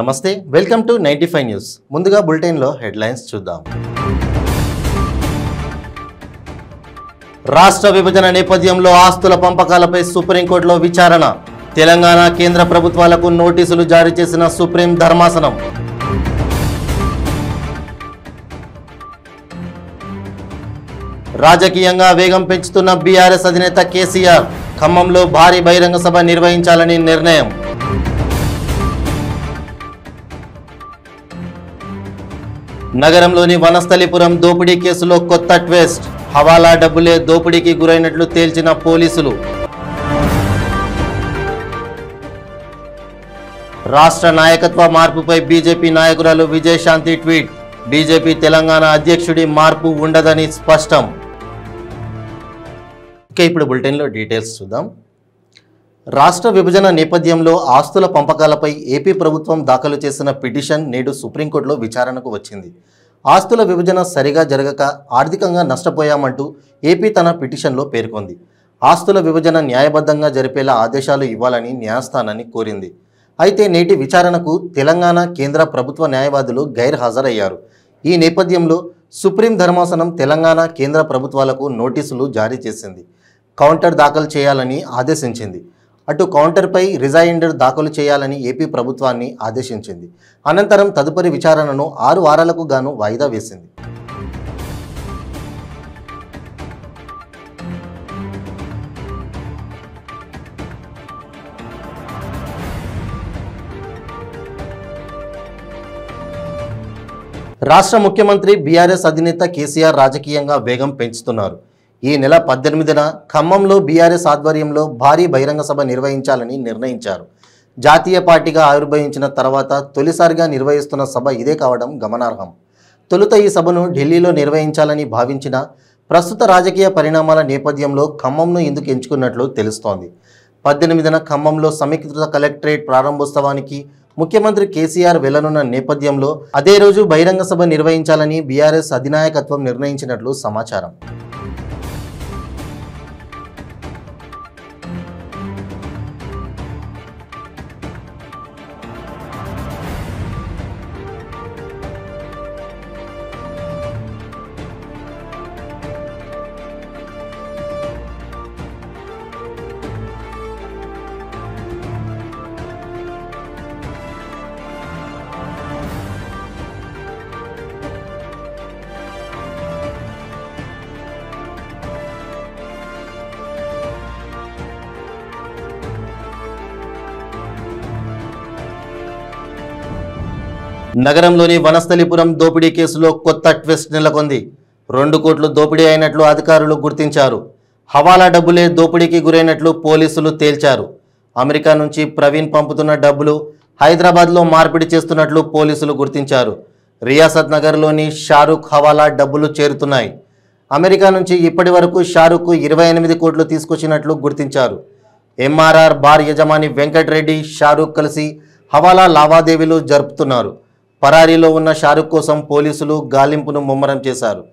నమస్తే welcome to 95 news ముందుగా bulletin లో హెడ్లైన్స్ చూద్దాం రాష్ట్ర విభజన నేపథ్యంలో ఆస్తుల పంపకాలపై సుప్రీంకోర్టులో విచారణ తెలంగాణ కేంద్ర ప్రభుత్వాలకు నోటీసులు జారీ చేసిన సుప్రీం ధర్మాసనం రాజకీయంగా వేగం పెంచుతున్న బీఆర్ఎస్ అధినేత కేసీఆర్ ఖమ్మంలో భారీ బహిరంగ సభ నిర్వహించాలని నిర్ణయం నగరంలోని వనస్థలిపురం దోపిడీ కేసులో కొత్త ట్విస్ట్ హవాలా డబ్బులే దోపిడీకి గురైనట్లు తేల్చిన పోలీసులు రాష్ట్ర నాయకత్వ మార్పుపై బీజేపీ నాయకురాలు విజయశాంతి ట్వీట్ బీజేపీ తెలంగాణ అధ్యక్షుడి మార్పు ఉండదని స్పష్టం ఇప్పుడు బులెటిన్లో డీటెయిల్స్ చూద్దాం రాష్ట్ర విభజన నేపథ్యంలో ఆస్తుల పంపకాలపై ఏపీ ప్రభుత్వం దాఖలు చేసిన పిటిషన్ నేడు సుప్రీంకోర్టులో విచారణకు వచ్చింది. ఆస్తుల విభజన సరిగా జరగక ఆర్థికంగా నష్టపోయామంటూ ఏపీ తన పిటిషన్లో పేర్కొంది. ఆస్తుల విభజన న్యాయబద్ధంగా జరిపేలా ఆదేశాలు ఇవ్వాలని న్యాయస్థానాన్ని కోరింది. అయితే నేటి విచారణకు తెలంగాణ కేంద్ర ప్రభుత్వ న్యాయవాదులు గైర్హాజరయ్యారు. ఈ నేపథ్యంలో సుప్రీం ధర్మాసనం తెలంగాణ కేంద్ర ప్రభుత్వాలకు నోటీసులు జారీ చేసింది. కౌంటర్ దాఖలు చేయాలని ఆదేశించింది. అటు కౌంటర్పై రిజైండర్ దాఖలు చేయాలని ఏపీ ప్రభుత్వాన్ని ఆదేశించింది. అనంతరం తదుపరి విచారణను 6 వారాలకు గాను వాయిదా వేసింది. రాష్ట్ర ముఖ్యమంత్రి బీఆర్ఎస్ అధినేత కేసీఆర్ రాజకీయంగా వేగం పెంచుతున్నారు. ఈ నెల 18న ఖమ్మంలో బీఆర్ఎస్ ఆధ్వర్యంలో భారీ బహిరంగ సభ నిర్వహించాలని నిర్ణయించారు. జాతీయ పార్టీగా ఆవిర్భవించిన తర్వాత తొలిసారిగా నిర్వహిస్తున్న సభ ఇదే కావడం గమనార్హం. తొలుత ఈ సభను ఢిల్లీలో నిర్వహించాలని భావించిన ప్రస్తుత రాజకీయ పరిణామాల నేపథ్యంలో ఖమ్మంను ఎందుకు ఎంచుకున్నట్లు తెలుస్తోంది. 18న ఖమ్మంలో సమీకృత కలెక్టరేట్ ప్రారంభోత్సవానికి ముఖ్యమంత్రి కేసీఆర్ వెళ్లనున్న నేపథ్యంలో అదే రోజు బహిరంగ సభ నిర్వహించాలని బీఆర్ఎస్ అధినాయకత్వం నిర్ణయించినట్లు సమాచారం. నగరంలోని వనస్థలిపురం దోపిడీ కేసులో కొత్త ట్విస్ట్ నెలకొంది. 2 కోట్లు దోపిడీ అయినట్లు అధికారులు గుర్తించారు. హవాలా డబ్బులే దోపిడీకి గురైనట్లు పోలీసులు తేల్చారు. అమెరికా నుంచి ప్రవీణ్ పంపుతున్న డబ్బులు హైదరాబాద్లో మార్పిడి చేస్తున్నట్లు పోలీసులు గుర్తించారు. రియాసత్ నగర్లోని షారుఖ్ హవాలా డబ్బులు చేరుతున్నాయి. అమెరికా నుంచి ఇప్పటి వరకు షారుఖ్ 28 కోట్లు తీసుకొచ్చినట్లు గుర్తించారు. ఎంఆర్ఆర్ బార్ యజమాని వెంకటరెడ్డి షారుఖ్ కలిసి హవాలా లావాదేవీలు జరుపుతున్నారు. పరారీలో ఉన్న షారుఖ్ కోసం పోలీసులు గాలింపును ముమ్మరం చేశారు.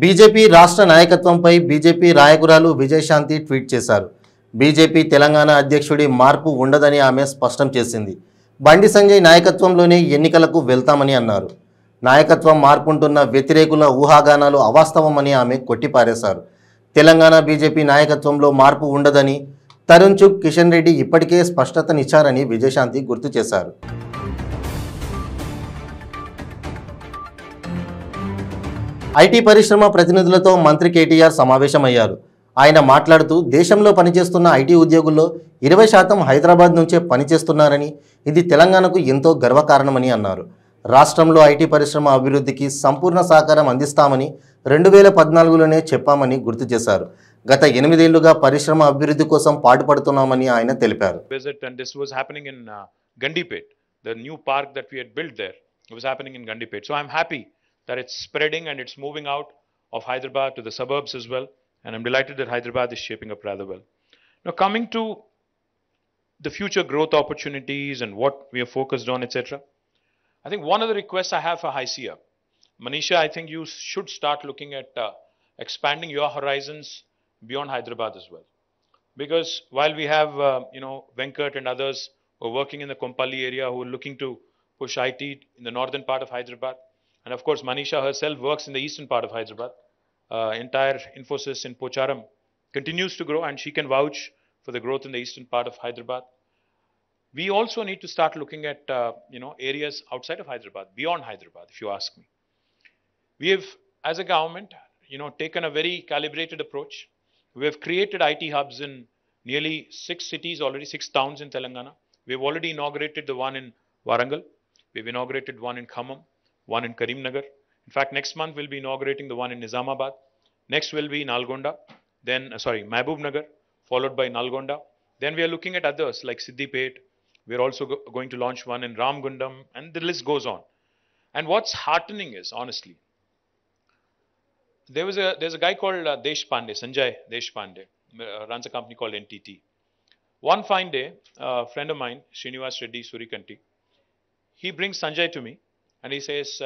బీజేపీ రాష్ట్ర నాయకత్వంపై బీజేపీ నాయకురాలు విజయశాంతి ట్వీట్ చేశారు. బీజేపీ తెలంగాణ అధ్యక్షుడి మార్పు ఉండదని ఆమె స్పష్టం చేసింది. బండి సంజయ్ నాయకత్వంలోనే ఎన్నికలకు వెళ్తామని అన్నారు. నాయకత్వం మార్పుంటున్న వ్యతిరేకుల ఊహాగానాలు అవాస్తవమని ఆమె కొట్టిపారేశారు. తెలంగాణ బీజేపీ నాయకత్వంలో మార్పు ఉండదని తరుణ్ చుగ్, కిషన్ రెడ్డి ఇప్పటికే స్పష్టతనిచ్చారని విజయశాంతి గుర్తు చేశారు. ఐటీ పరిశ్రమ ప్రతినిధులతో మంత్రి కేటీఆర్ సమావేశమయ్యారు. ఆయన మాట్లాడుతూ దేశంలో పనిచేస్తున్న ఐటీ ఉద్యోగుల్లో 20% హైదరాబాద్ నుంచే పనిచేస్తున్నారని, ఇది తెలంగాణకు ఎంతో గర్వకారణమని అన్నారు. రాష్ట్రంలో ఐటీ పరిశ్రమ అభివృద్ధికి సంపూర్ణ సహకారం అందిస్తామని 2014లోనే చెప్పామని గుర్తు చేశారు. గత 8 ఏళ్లుగా పరిశ్రమ అభివృద్ధి కోసం పాటుపడుతున్నామని ఆయన తెలిపారు. Visit, and this was happening in Gandipet, the new park that we had built there. It was happening in Gandipet. So I'm happy that it's spreading and it's moving out of Hyderabad to the suburbs as well. And I'm delighted that Hyderabad is shaping up rather well. Now, coming to the future growth opportunities and what we are focused on, etc. I think one of the requests I have for HYCIA, Manisha, I think you should start looking at expanding your horizons beyond Hyderabad as well. Because while we have, Venkat and others who are working in the Kompally area who are looking to push IT in the northern part of Hyderabad, and of course Manisha herself works in the eastern part of Hyderabad, entire Infosys in Pocharam continues to grow and she can vouch for the growth in the eastern part of Hyderabad. We also need to start looking at, areas outside of Hyderabad, beyond Hyderabad, if you ask me. We have, as a government, taken a very calibrated approach. We have created IT hubs in nearly 6 cities already, 6 towns in Telangana. We have already inaugurated the one in Warangal. We've inaugurated one in Khammam, one in Karimnagar. In fact, next month we'll be inaugurating the one in Nizamabad. Next will be Nalgonda, then, Mahbub Nagar, followed by Nalgonda. Then we are looking at others like Siddipet. We're also going to launch one in Ramgundam, and the list goes on. And what's heartening is, honestly, there's a guy called Deshpande, Sanjay Deshpande, runs a company called NTT. One fine day, a friend of mine, Srinivas Reddy Surikanti, he brings Sanjay to me and he says,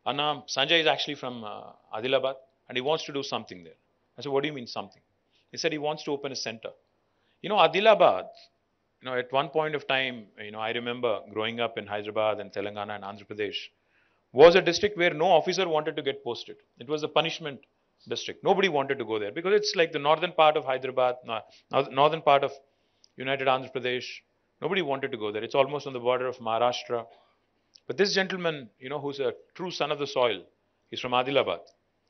Anna, Sanjay is actually from Adilabad and he wants to do something there. I said, what do you mean something? He said he wants to open a center. Adilabad, at one point of time, I remember growing up in Hyderabad and Telangana and Andhra Pradesh, was a district where no officer wanted to get posted. It was a punishment district. Nobody wanted to go there because it's like the northern part of Hyderabad, northern part of United Andhra Pradesh. Nobody wanted to go there. It's almost on the border of Maharashtra. But this gentleman, who's a true son of the soil, he's from Adilabad.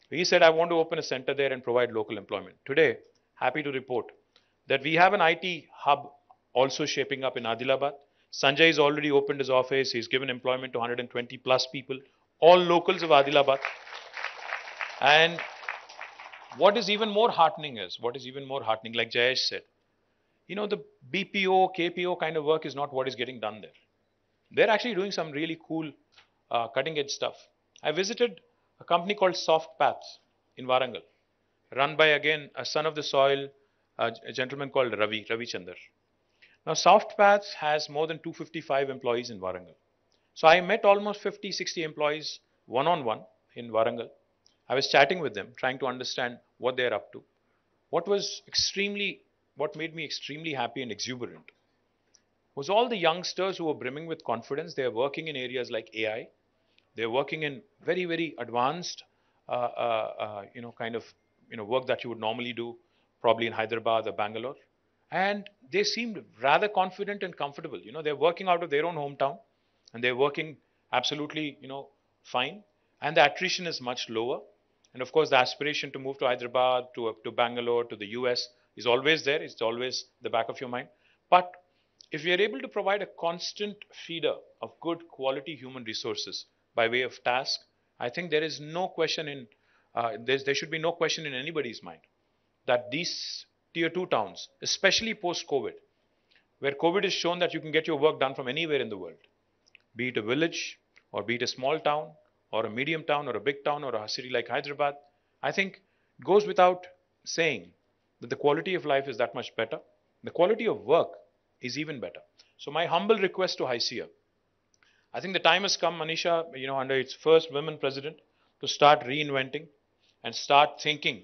He said, I want to open a center there and provide local employment. Today, happy to report that we have an IT hub also shaping up in Adilabad. Sanjay has already opened his office. He's given employment to 120 plus people, all locals of Adilabad. And what is even more heartening, like Jayesh said, the BPO, KPO kind of work is not what is getting done there. They're actually doing some really cool, cutting edge stuff. I visited a company called Soft Paths in Warangal, run by, again, a son of the soil, a gentleman called Ravi Chandar. Now, Soft Paths has more than 255 employees in Warangal. So I met almost 50, 60 employees one-on-one in Warangal. I was chatting with them, trying to understand what they're up to. What made me extremely happy and exuberant was all the youngsters who were brimming with confidence. They are working in areas like AI. They're working in very, very advanced, work that you would normally do probably in Hyderabad or Bangalore. And they seemed rather confident and comfortable. They're working out of their own hometown and they're working absolutely, fine. And the attrition is much lower. And of course, the aspiration to move to Hyderabad, to Bangalore, to the US is always there. It's always the back of your mind. But if we are able to provide a constant feeder of good quality human resources by way of task, I think there is no question there should be no question in anybody's mind that these tier 2 towns, especially post-COVID, where COVID has shown that you can get your work done from anywhere in the world, be it a village or be it a small town or a medium town or a big town or a city like Hyderabad, I think it goes without saying that the quality of life is that much better. The quality of work is even better. So my humble request to HYCIA, I think the time has come, Manisha, under its first women president, to start reinventing and start thinking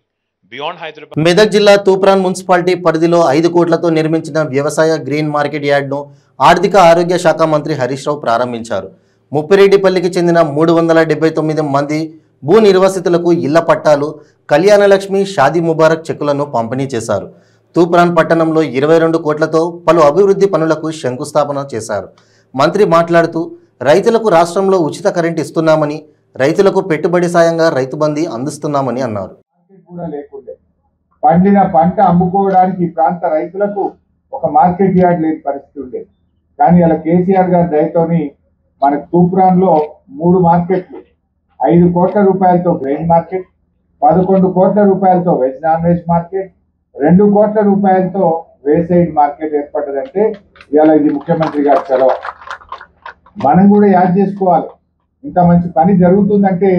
beyond Hyderabad. Medak జిల్లా Toopran municipality పరిధిలో 5 కోట్లతో నిర్మించిన వ్యవసాయ green market యార్డ్ను ఆర్థిక ఆరోగ్య శాఖ మంత్రి హరీష్ రావు ప్రారంభించారు. ముప్పిరెడ్డిపల్లికి చెందిన 379 మంది భూ నిర్వాసితులకు ఇళ్ల పట్టాలు, కళ్యాణలక్ష్మి, షాదీ ముబారక్ చెక్కులను పంపిణీ చేశారు. తూప్రాన్ పట్టణంలో 22 కోట్లతో పలు అభివృద్ధి పనులకు శంకుస్థాపన చేశారు. మంత్రి మాట్లాడుతూ రైతులకు రాష్ట్రంలో ఉచిత కరెంట్ ఇస్తున్నామని, రైతులకు పెట్టుబడి సాయంగా రైతు బంధు అందిస్తున్నామని అన్నారు. పండిన పంట అమ్ముకోవడానికి ఈ ప్రాంత రైతులకు ఒక మార్కెట్ యార్డ్ లేని పరిస్థితి ఉండేది. కానీ అలా కేసీఆర్ గారి దయతోని మనకు తూప్రాన్లో 3 మార్కెట్లు, 5 కోట్ల రూపాయలతో గ్రెయిన్ మార్కెట్, 11 కోట్ల రూపాయలతో వెజ్ నాన్ వెజ్ మార్కెట్, 2 కోట్ల రూపాయలతో వేసైడ్ మార్కెట్ ఏర్పడ్డదంటే ఇవాళ ఇది ముఖ్యమంత్రి గారి చొరవ. మనం కూడా యాడ్ చేసుకోవాలి. ఇంత మంచి పని జరుగుతుందంటే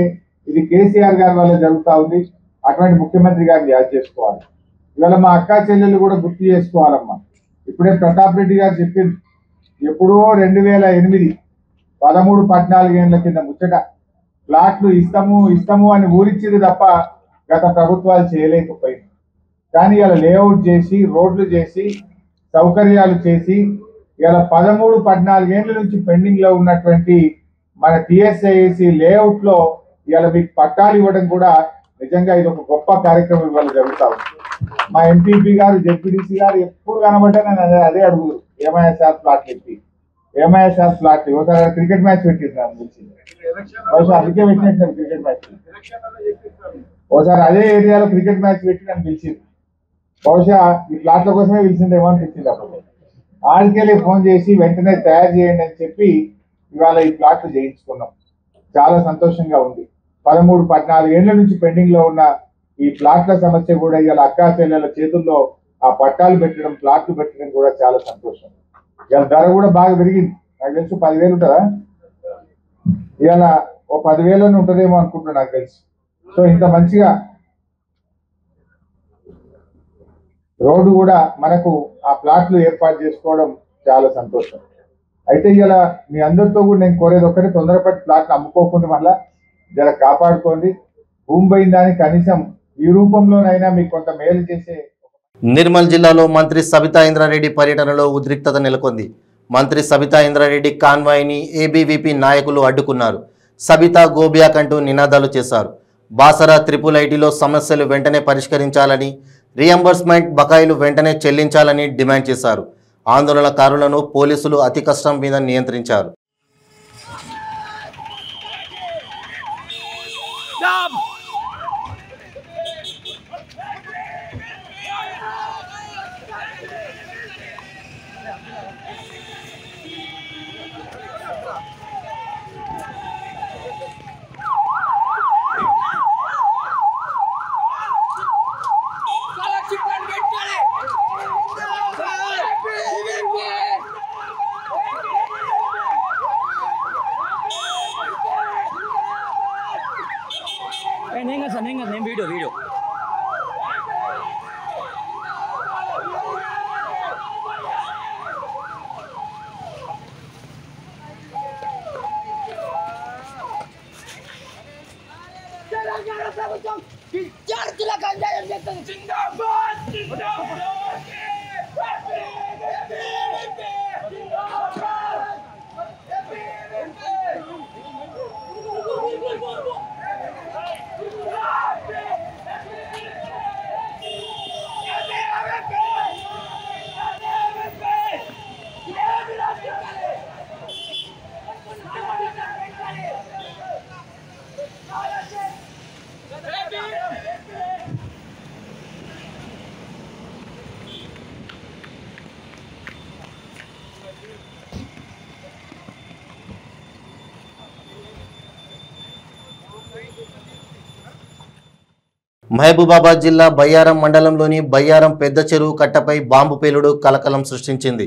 ఇది కేసీఆర్ గారి వల్ల జరుగుతూ ఉంది. అటువంటి ముఖ్యమంత్రి గారిని యాడ్ చేసుకోవాలి. ఇవాళ మా అక్కా చెల్లెలు కూడా గుర్తు చేసుకోవాలమ్మా. ఇప్పుడే ప్రతాప్ రెడ్డి గారు చెప్పింది, ఎప్పుడో 2008 13-14 ఏళ్ల కింద ముచ్చట ప్లాట్లు ఇస్తాము అని ఊరిచ్చింది తప్ప గత ప్రభుత్వాలు చేయలేకపోయింది. కానీ ఇలా లేఅవుట్ చేసి రోడ్లు చేసి సౌకర్యాలు చేసి ఇలా 13-14 ఏళ్ల నుంచి పెండింగ్ లో ఉన్నటువంటి మన టిఎస్ఐసి లేఅవుట్ లో ఇలా మీకు పట్టాలు ఇవ్వడం కూడా నిజంగా ఇది ఒక గొప్ప కార్యక్రమం ఇవాళ జరుగుతా ఉంది. మా ఎంపీపీ గారు జెడ్పీడీసీ గారు ఎప్పుడు కనబడ్డా నేను అదే అడుగురు, ఏమయ్యా సార్ ప్లాట్లు ఎత్తి, ఏమయ్యా సార్ ప్లాట్లు. ఒకసారి క్రికెట్ మ్యాచ్ పెట్టింది నాకు తెలిసి, బహుశా అందుకే పెట్టినట్టు క్రికెట్ మ్యాచ్. ఒకసారి అదే ఏరియాలో క్రికెట్ మ్యాచ్ పెట్టి నన్ను పిలిచింది, బహుశా ఈ ప్లాట్ల కోసమే పిలిచిందేమో అనిపించింది. అప్పుడు ఆడికెళ్ళి ఫోన్ చేసి వెంటనే తయారు చేయండి అని చెప్పి ఇవాళ ఈ ప్లాట్లు చేయించుకున్నాం. చాలా సంతోషంగా ఉంది. 13-14 ఏళ్ల నుంచి పెండింగ్ లో ఉన్న ఈ ప్లాట్ల సమస్య కూడా ఇవాళ అక్కా చెల్లెల చేతుల్లో ఆ పట్టాలు పెట్టడం, ప్లాట్లు పెట్టడం కూడా చాలా సంతోషం. ఇవాళ ధర కూడా బాగా పెరిగింది. నాకు తెలుసు 10,000 ఉంటుందా, ఇవాళ ఓ 10,000 ఉంటుందేమో అనుకుంటున్నా నాకు తెలుసు. సో ఇంత మంచిగా రోడ్డు కూడా మనకు ఆ ప్లాట్లు ఏర్పాటు చేసుకోవడం చాలా సంతోషం. అయితే ఇలా మీ అందరితో కూడా నేను కోరేది ఒకటి, తొందరపడి ప్లాట్లు అమ్ముకోకుండా మళ్ళా జర కాపాడుకోండి. భూమి పోయిన దానికి కనీసం ఈ రూపంలోనైనా మీకు కొంత మేలు చేసే. నిర్మల్ జిల్లాలో మంత్రి సబితా ఇంద్రారెడ్డి పర్యటనలో ఉద్రిక్తత నెలకొంది. మంత్రి సబితా ఇంద్రారెడ్డి కాన్వాయ్ని ఏబీవీపీ నాయకులు అడ్డుకున్నారు. సబితా గోబ్యాక్ అంటూ నినాదాలు చేశారు. బాసరా IIITలో సమస్యలు వెంటనే పరిష్కరించాలని, రియంబర్స్మెంట్ బకాయిలు వెంటనే చెల్లించాలని డిమాండ్ చేశారు. ఆందోళనకారులను పోలీసులు అతి కష్టం మీద నియంత్రించారు. నేను వీడియో తెలంగాణ ప్రభుత్వం విద్యార్థులకు అన్యాయం చేస్తుంది. జిందాబాద్ జిందాబాద్ మహబూబాబాద్ జిల్లా బయ్యారం మండలంలోని బయ్యారం పెద్ద చెరువు కట్టపై బాంబు పేలుడు కలకలం సృష్టించింది.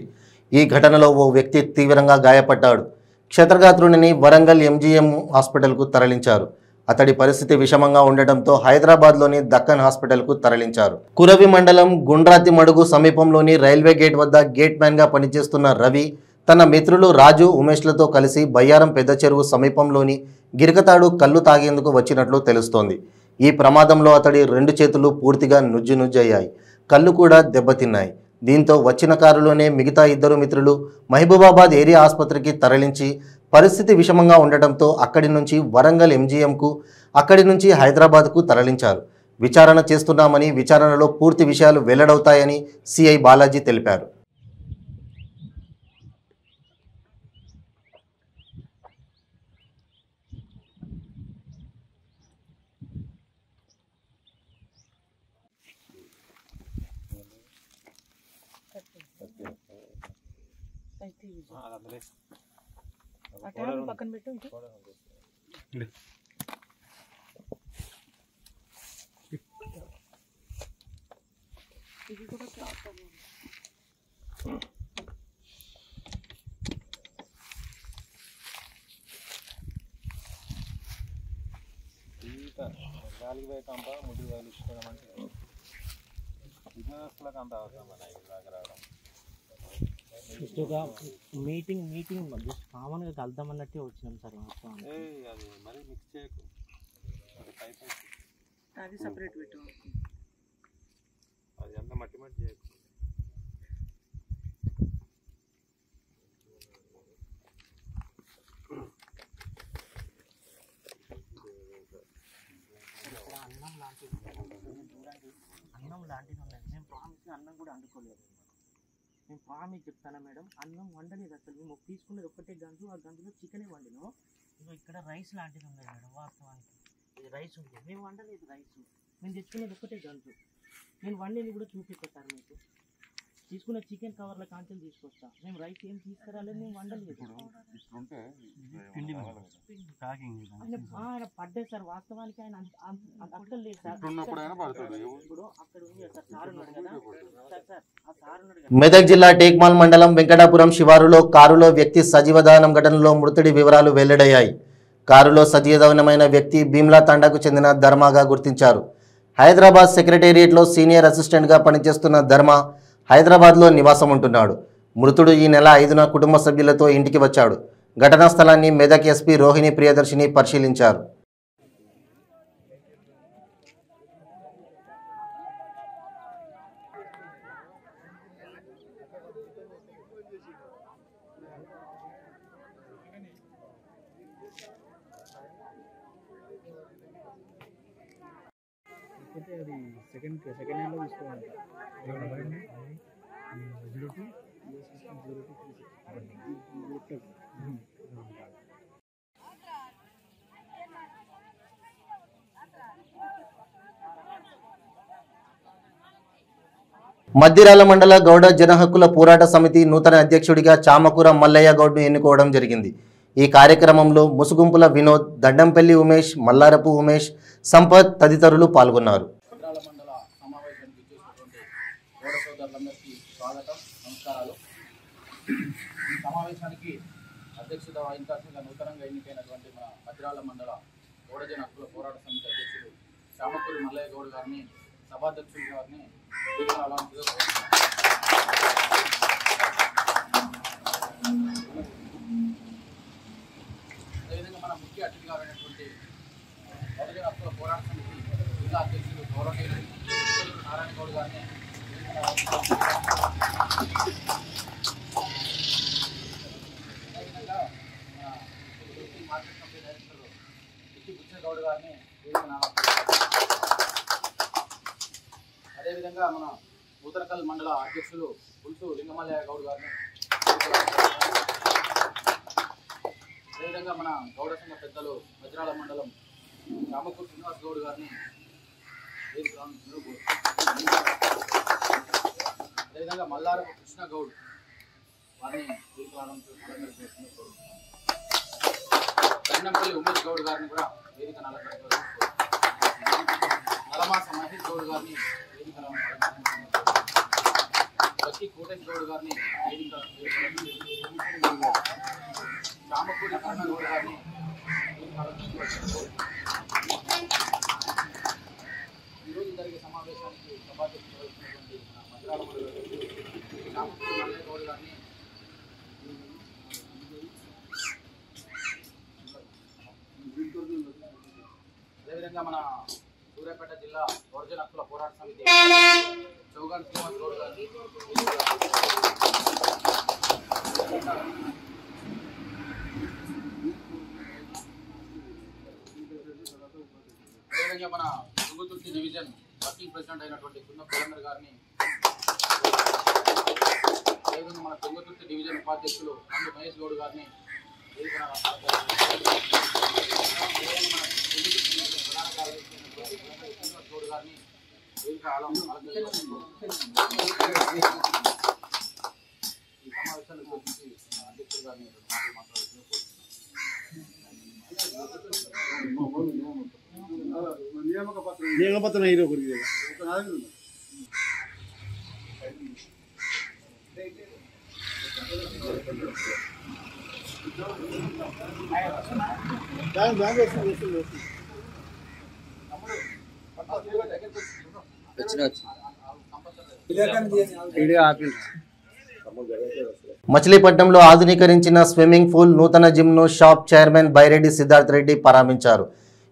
ఈ ఘటనలో ఓ వ్యక్తి తీవ్రంగా గాయపడ్డాడు. క్షతగాత్రుడిని వరంగల్ ఎంజీఎం హాస్పిటల్కు తరలించారు. అతడి పరిస్థితి విషమంగా ఉండటంతో హైదరాబాద్లోని దక్కన్ హాస్పిటల్కు తరలించారు. కురవి మండలం గుండ్రాతి మడుగు సమీపంలోని రైల్వే గేట్ వద్ద గేట్ మ్యాన్గా పనిచేస్తున్న రవి తన మిత్రులు రాజు, ఉమేష్లతో కలిసి బయ్యారం పెద్ద చెరువు సమీపంలోని గిరకతాడు కళ్ళు తాగేందుకు వచ్చినట్లు తెలుస్తోంది. ఈ ప్రమాదంలో అతడి 2 చేతులు పూర్తిగా నుజ్జయ్యాయి. కళ్ళు కూడా దెబ్బతిన్నాయి. దీంతో వచ్చిన కారులోనే మిగతా 2 మిత్రులు మహబూబాబాద్ ఏరియా ఆసుపత్రికి తరలించి పరిస్థితి విషమంగా ఉండటంతో అక్కడి నుంచి వరంగల్ ఎంజీఎంకు, అక్కడి నుంచి హైదరాబాద్కు తరలించారు. విచారణ చేస్తున్నామని, విచారణలో పూర్తి విషయాలు వెల్లడవుతాయని సిఐ బాలాజీ తెలిపారు. పక్కన పెట్టు. ఇది కూడా క్లాత్ అది గాలికి పోయి కంప ముడి తగిలించుకోవడం అంటే బిజినెస్లకు అంత అవసరం మన ఇలాగ రావడం. ఒక మీటింగ్ జస్ట్ కామన్గా కలుద్దాం అన్నట్టే వచ్చినాం సార్ మొత్తం. అది మరీ మిక్స్ చేయకు, అది పైపు అది సపరేట్ పెట్టు. అది అంతా మట్టి మట్టి చేయకు. అన్నం లాంటిది ఉన్నది. మేము ప్రామిస్ అన్నం కూడా వండుకోలేదు. మేము ప్రామిస్ చెప్తానా మేడం, అన్నం వండలేదు అసలు. మేము తీసుకున్నది ఒక్కటే గంజు, ఆ గంజులో చికెనే వండినాం. ఇంకా ఇక్కడ రైస్ లాంటిది ఉన్నది మేడం. వాస్తవానికి ఇది రైస్ ఉంది, మేము వండలేదు రైస్. మేము తెచ్చుకున్నది ఒక్కటే గంజు. నేను వండేది కూడా చూపిస్తాను మీకు. తీసుకున్న చికెన్ కవర్ల కాంచెలు తీసుకొస్తా. మేము రైస్ ఏం తీసుకురాలేదు, మేము వండలేదు. ఆయన పడ్డాయి సార్. వాస్తవానికి ఆయన అక్కడ లేదు సార్. ఇప్పుడు అక్కడ ఉంది సార్, సార్ ఉన్నాడు కదా సార్, ఆ సార్ ఉన్నాడు కదా. మెదక్ జిల్లా టేక్మాల్ మండలం వెంకటాపురం శివారులో కారులో వ్యక్తి సజీవదహనం ఘటనలో మృతుడి వివరాలు వెల్లడయ్యాయి. కారులో సజీవదహనమైన వ్యక్తి భీమ్లా తండాకు చెందిన ధర్మాగా గుర్తించారు. హైదరాబాద్ సెక్రటేరియట్లో సీనియర్ అసిస్టెంట్గా పనిచేస్తున్న ధర్మ హైదరాబాద్లో నివాసం ఉంటున్నాడు. మృతుడు ఈ నెల 5న కుటుంబ సభ్యులతో ఇంటికి వచ్చాడు. ఘటనా స్థలాన్ని మెదక్ ఎస్పీ రోహిణి ప్రియదర్శిని పరిశీలించారు. అది సెకండ్ హ్యాండ్లో తీసుకోవాలి. మద్దిరాల మండల గౌడ జనహక్కుల పోరాట సమితి నూతన అధ్యక్షుడిగా చామకూర మల్లయ్య గౌడ్ను ఎన్నుకోవడం జరిగింది. ఈ కార్యక్రమంలో ముసుగుంపుల వినోద్, దండంపల్లి ఉమేష్, మల్లారపు ఉమేష్, సంపత్ తదితరులు పాల్గొన్నారు. మండల సమావేశానికి ఇచ్చేసినటువంటి గౌడ సోదరులందరికీ స్వాగతం, నమస్కారాలు. ఈ సమావేశానికి అధ్యక్షత వహించాల్సిందిగా నూతనంగా ఎన్నికైనటువంటి మన మద్దిరాల మండల గౌడజన హక్కుల పోరాట సమితి అధ్యక్షుడు చామకూరి మల్లయ్య గౌడ్ గారిని, సభాధ్యక్షుడి గారిని అదేవిధంగా మన ముఖ్య అతిథి గారైనటువంటి గౌడజన హక్కుల పోరాట సమితి జిల్లా అధ్యక్షుడు గౌరవనీయులు నారాయణ గౌడ్ గారిని, అదేవిధంగా మన మార్కెట్ కంపెనీ డైరెక్టర్ గౌడ్ గారిని, అదేవిధంగా మన నూతనకల్ మండల అధ్యక్షులు పులుసు లింగమల్లయ్య గౌడ్ గారిని, అదేవిధంగా మన గౌడ సంఘ పెద్దలు మద్దిరాల మండలం చామకూరు శ్రీనివాస్ గౌడ్ గారిని, అదేవిధంగా మల్లారపు కృష్ణ గౌడ్ వారిని దండంపల్లి ఉమేష్ గౌడ్ గారిని కూడా వేదిక నలమాస మహేష్ గౌడ్ గారిని వేదిక బట్టి కోటేష్ గౌడ్ గారిని వేదిక చామకూరి కర్ణ గౌడ్ గారిని ఈరోజు జరిగే సమావేశానికి సభాధ్యక్షులు వహిస్తున్నటువంటి మద్దిరాల మండల చామకూరి మల్లయ్య గౌడ్ గారిని, అదేవిధంగా మన సూర్యాపేట జిల్లా గౌడజన హక్కుల పోరాట సమితి చౌగాన్ శ్రీనివాస్ గౌడ్ గారిని, అదేవిధంగా మన తుంగతుర్తి డివిజన్ వర్కింగ్ ప్రెసిడెంట్ అయినటువంటి సున్న పురందర్ గారిని, అదేవిధంగా మన తుంగతుర్తి డివిజన్ ఉపాధ్యక్షులు అందు మహేష్ గౌడ్ గారిని, ప్రధాన కార్యదర్శి గౌడ్ గారిని వేదిక ఈ సమావేశాన్ని ఉద్దేశించి అధ్యక్షుడు గారిని నియామక పత్రం మచిలీపట్నంలో ఆధునీకరించిన స్విమ్మింగ్ పూల్, నూతన జిమ్ను షాప్ చైర్మన్ బైరెడ్డి సిద్ధార్థ్ రెడ్డి ప్రారంభించారు.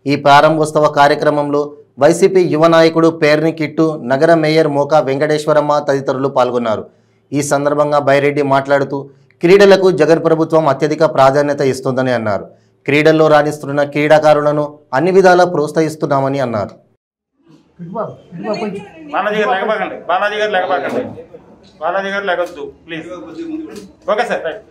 ఈ ప్రారంభోత్సవ కార్యక్రమంలో వైసీపీ యువ నాయకుడు పేర్ని కిట్టు, నగర మేయర్ మోకా వెంకటేశ్వరమ్మ తదితరులు పాల్గొన్నారు. ఈ సందర్భంగా బైరెడ్డి మాట్లాడుతూ క్రీడలకు జగన్ ప్రభుత్వం అత్యధిక ప్రాధాన్యత ఇస్తుందని అన్నారు. క్రీడల్లో రాణిస్తున్న క్రీడాకారులను అన్ని విధాలా ప్రోత్సహిస్తున్నామని అన్నారు. బాలాజీ గారు లేకొద్దు please. Okay sir, right.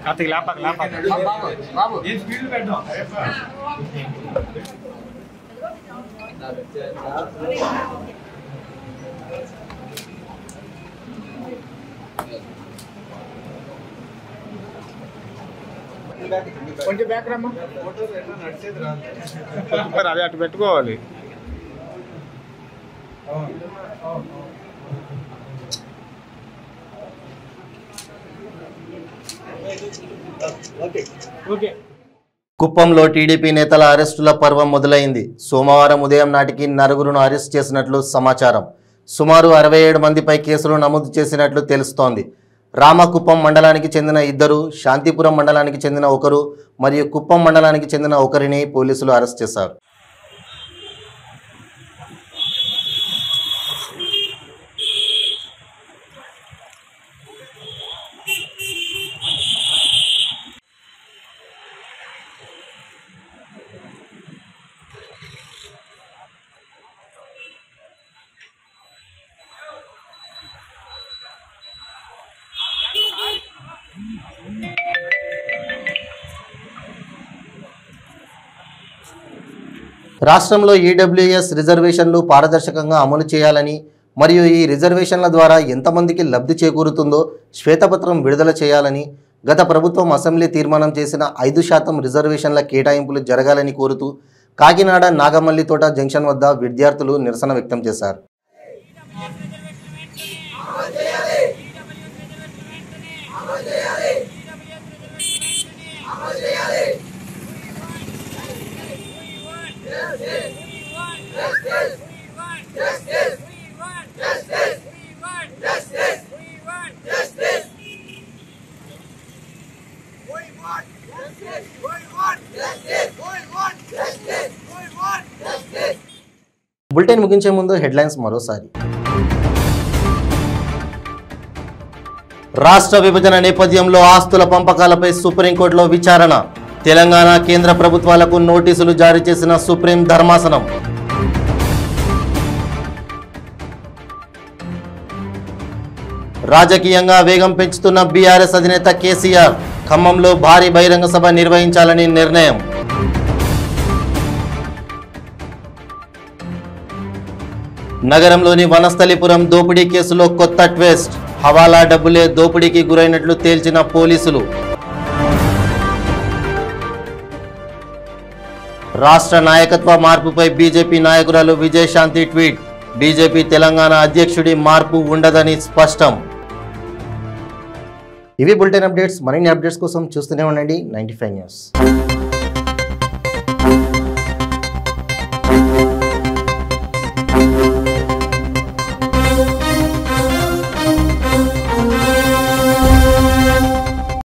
Karthik లాపాక బాబు ఏం స్పీడ్ పెట్టాం. కొంచెం బ్యాక్ రమ్మా. అదే అటు పెట్టుకోవాలి. కుప్పంలో టీడీపీ నేతల అరెస్టుల పర్వం మొదలైంది. సోమవారం ఉదయం నాటికి 9గురును అరెస్ట్ చేసినట్లు సమాచారం. సుమారు 67 మందిపై కేసులు నమోదు చేసినట్లు తెలుస్తోంది. రామకుప్పం మండలానికి చెందిన 2, శాంతిపురం మండలానికి చెందిన 1 మరియు కుప్పం మండలానికి చెందిన 1ని పోలీసులు అరెస్ట్ చేశారు. రాష్ట్రంలో ఈడబ్ల్యూఎస్ రిజర్వేషన్లు పారదర్శకంగా అమలు చేయాలని మరియు ఈ రిజర్వేషన్ల ద్వారా ఎంతమందికి లబ్ధి చేకూరుతుందో శ్వేతపత్రం విడుదల చేయాలని గత ప్రభుత్వం అసెంబ్లీ తీర్మానం చేసిన 5% రిజర్వేషన్ల కేటాయింపులు జరగాలని కోరుతూ కాకినాడ నాగమల్లితోట జంక్షన్ వద్ద విద్యార్థులు నిరసన వ్యక్తం చేశారు. బులెటిన్ ముగించే ముందు హెడ్లైన్స్ మరోసారి. రాష్ట్ర విభజన నేపథ్యంలో ఆస్తుల పంపకాలపై సుప్రీంకోర్టులో విచారణ. తెలంగాణ కేంద్ర ప్రభుత్వాలకు నోటీసులు జారీ చేసిన సుప్రీం ధర్మాసనం. రాజకీయంగా వేగం పెంచుతున్న బీఆర్ఎస్ అధినేత కేసీఆర్. ఖమ్మంలో భారీ బహిరంగ సభ నిర్వహించాలని నిర్ణయం. నగరంలోని వనస్థలిపురం దోపిడీ కేసులో కొత్త ట్విస్ట్. హవాలా డబ్బులే దోపిడీకి గురైనట్లు తేల్చిన పోలీసులు. రాష్ట్ర నాయకత్వ మార్పుపై బీజేపీ నాయకురాలు విజయశాంతి ట్వీట్. బీజేపీ తెలంగాణ అధ్యక్షుడి మార్పు ఉండదని స్పష్టం. ఇవి బులెటిన్ అప్డేట్స్. మరిన్ని అప్డేట్స్ కోసం చూస్తూనే ఉండండి 95 న్యూస్.